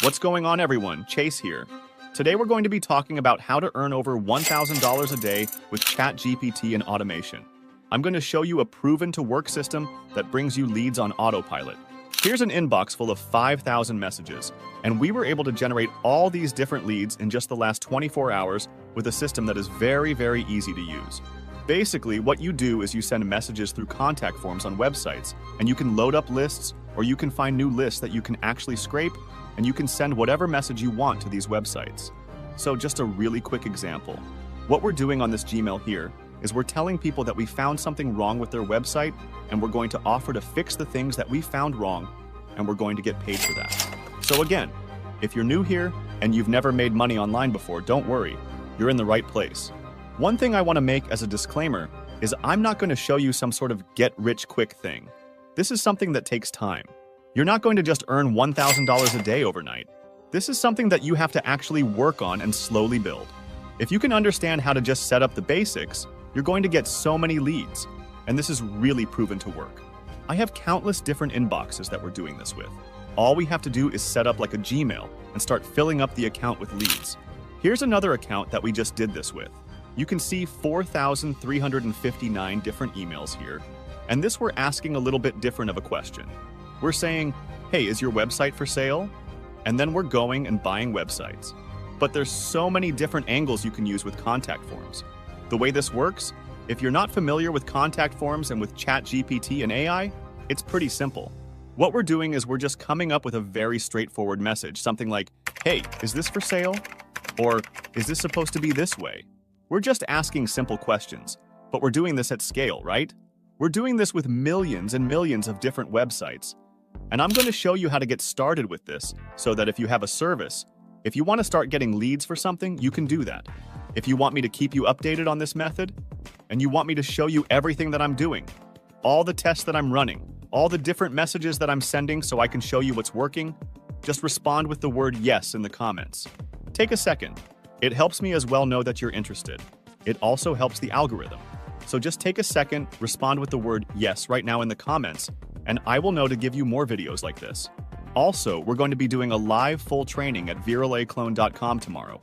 What's going on, everyone? Chase here. Today we're going to be talking about how to earn over $1,000 a day with ChatGPT and automation. I'm going to show you a proven-to-work system that brings you leads on autopilot. Here's an inbox full of 5,000 messages, and we were able to generate all these different leads in just the last 24 hours with a system that is very, very easy to use. Basically, what you do is you send messages through contact forms on websites, and you can load up lists, or you can find new lists that you can actually scrape, and you can send whatever message you want to these websites. So just a really quick example. What we're doing on this Gmail here is we're telling people that we found something wrong with their website, and we're going to offer to fix the things that we found wrong, and we're going to get paid for that. So again, if you're new here and you've never made money online before, don't worry, you're in the right place. One thing I want to make as a disclaimer is I'm not going to show you some sort of get-rich-quick thing. This is something that takes time. You're not going to just earn $1,000 a day overnight. This is something that you have to actually work on and slowly build. If you can understand how to just set up the basics, you're going to get so many leads, and this is really proven to work. I have countless different inboxes that we're doing this with. All we have to do is set up like a Gmail and start filling up the account with leads. Here's another account that we just did this with. You can see 4,359 different emails here, and this we're asking a little bit different of a question. We're saying, hey, is your website for sale? And then we're going and buying websites. But there's so many different angles you can use with contact forms. The way this works, if you're not familiar with contact forms and with ChatGPT and AI, it's pretty simple. What we're doing is we're just coming up with a very straightforward message, something like, hey, is this for sale? Or is this supposed to be this way? We're just asking simple questions, but we're doing this at scale, right? We're doing this with millions and millions of different websites. And I'm going to show you how to get started with this so that if you have a service, if you want to start getting leads for something, you can do that. If you want me to keep you updated on this method, and you want me to show you everything that I'm doing, all the tests that I'm running, all the different messages that I'm sending so I can show you what's working, just respond with the word yes in the comments. Take a second. It helps me as well know that you're interested. It also helps the algorithm. So just take a second, respond with the word yes right now in the comments, and I will know to give you more videos like this. Also, we're going to be doing a live full training at viralaclone.com tomorrow,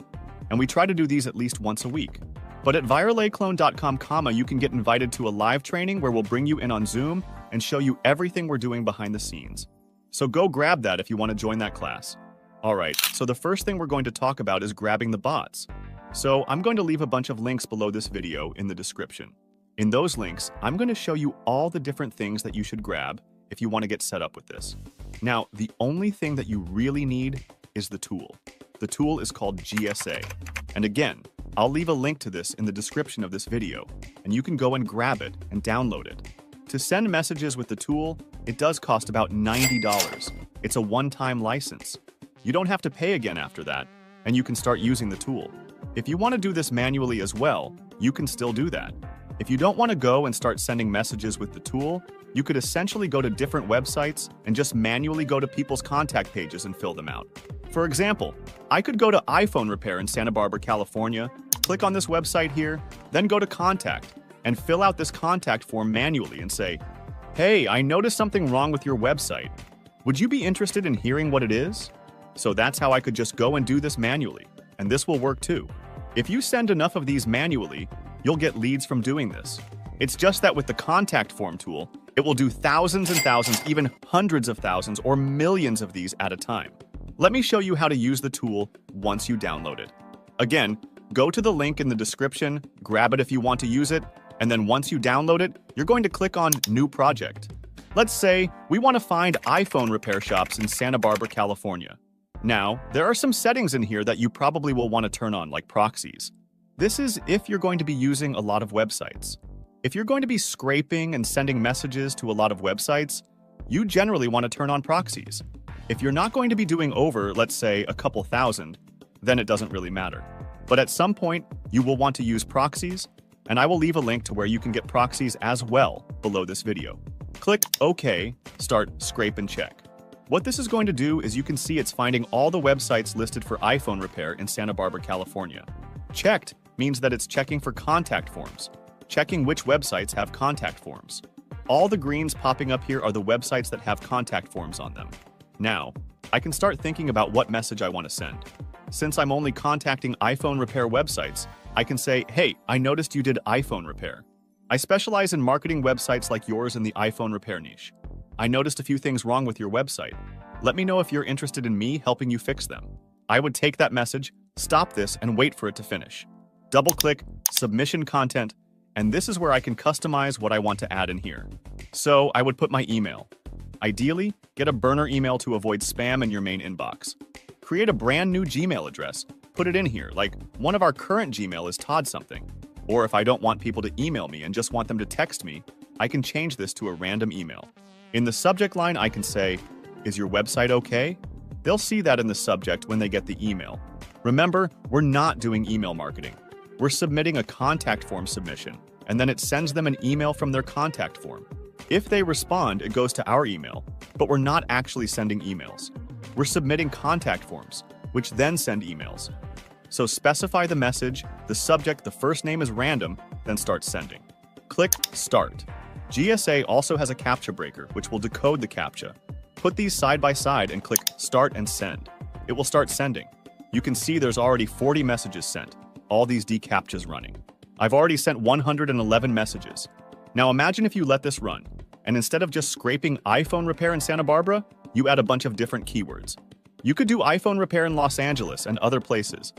and we try to do these at least once a week. But at viralaclone.com, you can get invited to a live training where we'll bring you in on Zoom and show you everything we're doing behind the scenes. So go grab that if you want to join that class. Alright, so the first thing we're going to talk about is grabbing the bots. So I'm going to leave a bunch of links below this video in the description. In those links, I'm going to show you all the different things that you should grab if you want to get set up with this. Now, the only thing that you really need is the tool. The tool is called GSA. And again, I'll leave a link to this in the description of this video, and you can go and grab it and download it. To send messages with the tool, it does cost about $90. It's a one-time license. You don't have to pay again after that, and you can start using the tool. If you want to do this manually as well, you can still do that. If you don't want to go and start sending messages with the tool, you could essentially go to different websites and just manually go to people's contact pages and fill them out. For example, I could go to iPhone repair in Santa Barbara, California, click on this website here, then go to contact, and fill out this contact form manually and say, hey, I noticed something wrong with your website. Would you be interested in hearing what it is? So that's how I could just go and do this manually, and this will work too. If you send enough of these manually, you'll get leads from doing this. It's just that with the contact form tool, it will do thousands and thousands, even hundreds of thousands or millions of these at a time. Let me show you how to use the tool once you download it. Again, go to the link in the description, grab it if you want to use it, and then once you download it, you're going to click on New Project. Let's say we want to find iPhone repair shops in Santa Barbara, California. Now, there are some settings in here that you probably will want to turn on, like proxies. This is if you're going to be using a lot of websites. If you're going to be scraping and sending messages to a lot of websites, you generally want to turn on proxies. If you're not going to be doing over, let's say, a couple thousand, then it doesn't really matter. But at some point, you will want to use proxies, and I will leave a link to where you can get proxies as well below this video. Click OK, start Scrape and Check. What this is going to do is you can see it's finding all the websites listed for iPhone repair in Santa Barbara, California. Checked means that it's checking for contact forms, checking which websites have contact forms. All the greens popping up here are the websites that have contact forms on them. Now, I can start thinking about what message I want to send. Since I'm only contacting iPhone repair websites, I can say, hey, I noticed you did iPhone repair. I specialize in marketing websites like yours in the iPhone repair niche. I noticed a few things wrong with your website. Let me know if you're interested in me helping you fix them. I would take that message, stop this, and wait for it to finish. Double-click Submission Content, and this is where I can customize what I want to add in here. So I would put my email. Ideally, get a burner email to avoid spam in your main inbox. Create a brand new Gmail address. Put it in here, like one of our current Gmail is Todd something. Or if I don't want people to email me and just want them to text me, I can change this to a random email. In the subject line, I can say, is your website okay? They'll see that in the subject when they get the email. Remember, we're not doing email marketing. We're submitting a contact form submission, and then it sends them an email from their contact form. If they respond, it goes to our email, but we're not actually sending emails. We're submitting contact forms, which then send emails. So specify the message, the subject, the first name is random, then start sending. Click Start. GSA also has a CAPTCHA breaker, which will decode the CAPTCHA. Put these side by side and click Start and Send. It will start sending. You can see there's already 40 messages sent, all these deCAPTCHAs running. I've already sent 111 messages. Now imagine if you let this run, and instead of just scraping iPhone repair in Santa Barbara, you add a bunch of different keywords. You could do iPhone repair in Los Angeles and other places.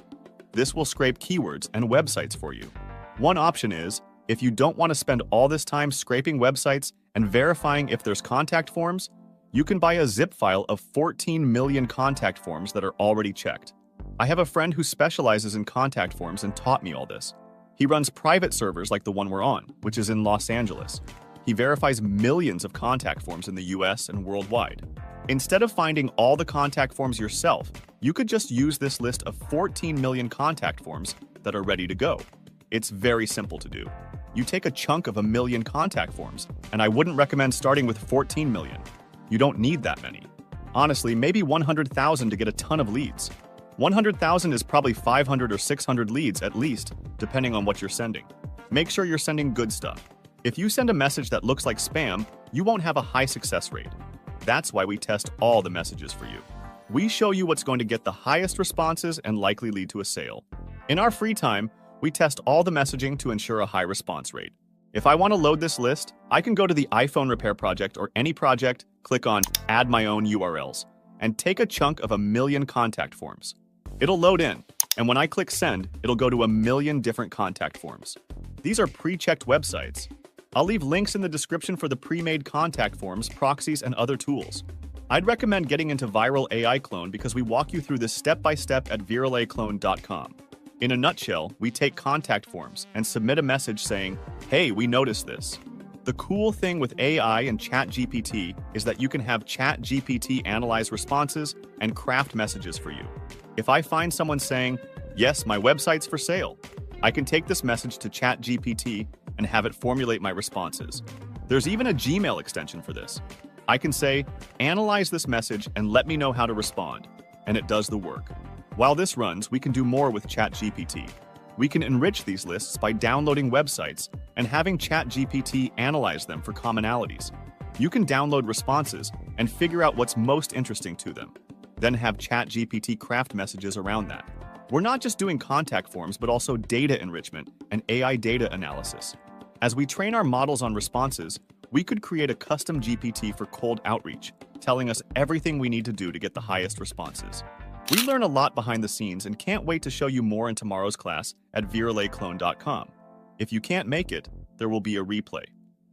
This will scrape keywords and websites for you. One option is, if you don't want to spend all this time scraping websites and verifying if there's contact forms, you can buy a zip file of 14 million contact forms that are already checked. I have a friend who specializes in contact forms and taught me all this. He runs private servers like the one we're on, which is in Los Angeles. He verifies millions of contact forms in the US and worldwide. Instead of finding all the contact forms yourself, you could just use this list of 14 million contact forms that are ready to go. It's very simple to do. You take a chunk of 1 million contact forms, and I wouldn't recommend starting with 14 million. You don't need that many. Honestly, maybe 100,000 to get a ton of leads. 100,000 is probably 500 or 600 leads at least, depending on what you're sending. Make sure you're sending good stuff. If you send a message that looks like spam, you won't have a high success rate. That's why we test all the messages for you. We show you what's going to get the highest responses and likely lead to a sale. In our free time, we test all the messaging to ensure a high response rate. If I want to load this list, I can go to the iPhone repair project or any project, click on Add My Own URLs, and take a chunk of 1 million contact forms. It'll load in, and when I click Send, it'll go to 1 million different contact forms. These are pre-checked websites. I'll leave links in the description for the pre-made contact forms, proxies, and other tools. I'd recommend getting into Viral AI Clone because we walk you through this step-by-step at viralaclone.com. In a nutshell, we take contact forms and submit a message saying, hey, we noticed this. The cool thing with AI and ChatGPT is that you can have ChatGPT analyze responses and craft messages for you. If I find someone saying, yes, my website's for sale, I can take this message to ChatGPT and have it formulate my responses. There's even a Gmail extension for this. I can say, analyze this message and let me know how to respond, and it does the work. While this runs, we can do more with ChatGPT. We can enrich these lists by downloading websites and having ChatGPT analyze them for commonalities. You can download responses and figure out what's most interesting to them, then have ChatGPT craft messages around that. We're not just doing contact forms, but also data enrichment and AI data analysis. As we train our models on responses, we could create a custom GPT for cold outreach, telling us everything we need to do to get the highest responses. We learn a lot behind the scenes and can't wait to show you more in tomorrow's class at viralaclone.com. If you can't make it, there will be a replay.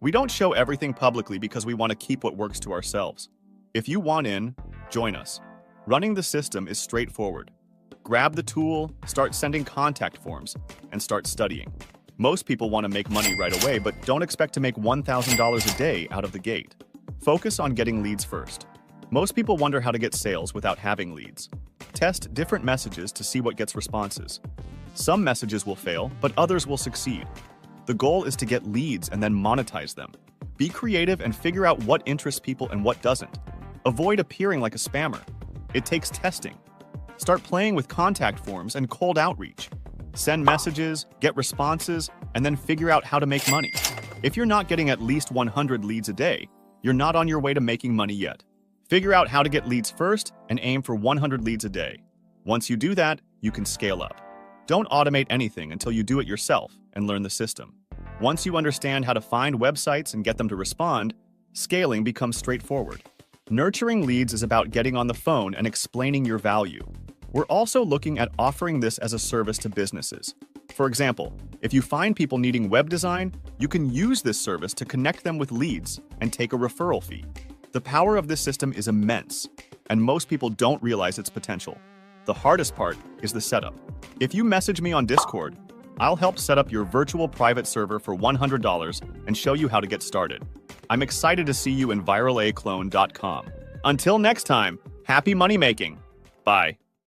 We don't show everything publicly because we want to keep what works to ourselves. If you want in, join us. Running the system is straightforward. Grab the tool, start sending contact forms, and start studying. Most people want to make money right away, but don't expect to make $1,000 a day out of the gate. Focus on getting leads first. Most people wonder how to get sales without having leads. Test different messages to see what gets responses. Some messages will fail, but others will succeed. The goal is to get leads and then monetize them. Be creative and figure out what interests people and what doesn't. Avoid appearing like a spammer. It takes testing. Start playing with contact forms and cold outreach. Send messages, get responses, and then figure out how to make money. If you're not getting at least 100 leads a day, you're not on your way to making money yet. Figure out how to get leads first and aim for 100 leads a day. Once you do that, you can scale up. Don't automate anything until you do it yourself and learn the system. Once you understand how to find websites and get them to respond, scaling becomes straightforward. Nurturing leads is about getting on the phone and explaining your value. We're also looking at offering this as a service to businesses. For example, if you find people needing web design, you can use this service to connect them with leads and take a referral fee. The power of this system is immense, and most people don't realize its potential. The hardest part is the setup. If you message me on Discord, I'll help set up your virtual private server for $100 and show you how to get started. I'm excited to see you in viralaclone.com. Until next time, happy money making. Bye.